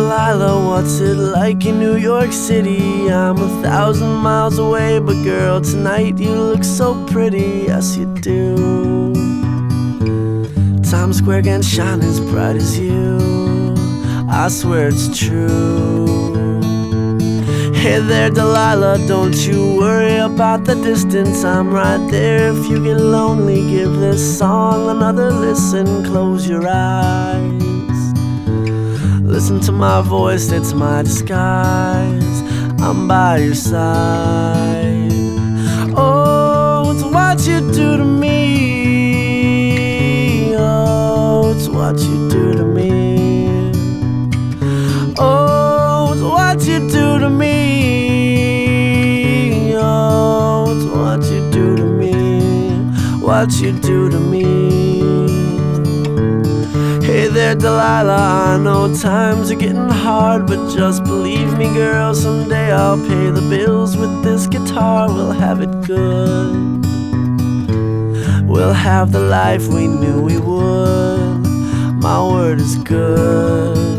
Delilah, what's it like in New York City? I'm 1,000 miles away, but girl, tonight you look so pretty, yes you do. Times Square can't shine as bright as you, I swear it's true. Hey there Delilah, don't you worry about the distance, I'm right there. If you get lonely, give this song another listen. Close your eyes, listen to my voice, it's my disguise, I'm by your side. Oh, it's what you do to me, oh, it's what you do to me. Oh, it's what you do to me, oh, it's what you do to me, what you do to me. Hey there Delilah, I know times are getting hard, but just believe me girl, someday I'll pay the bills with this guitar. We'll have it good, we'll have the life we knew we would, my word is good.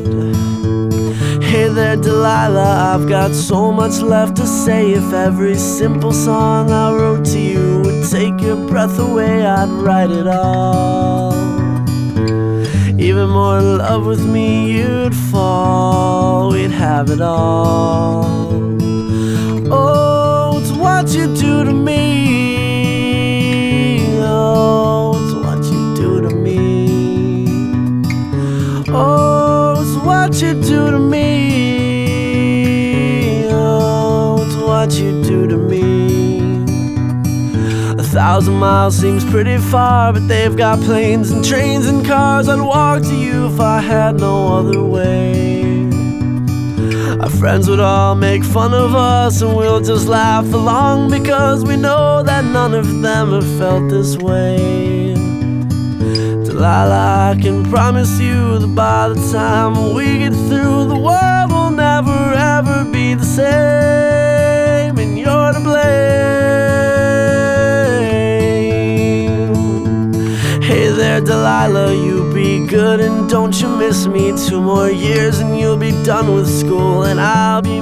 Hey there Delilah, I've got so much left to say. If every simple song I wrote to you would take your breath away, I'd write it all. Even more in love with me you'd fall, we'd have it all. Oh, it's what you do to me, oh, it's what you do to me. Oh, it's what you do to me, oh, it's what you do to me. 1,000 miles seems pretty far, but they've got planes and trains and cars. I'd walk to you if I had no other way. Our friends would all make fun of us, and we'll just laugh along, because we know that none of them have felt this way. Delilah, I can promise you that by the time we get through, the world will never ever be the same, and you're to blame. Hey there Delilah, you be good and don't you miss me. 2 more years and you'll be done with school, and I'll be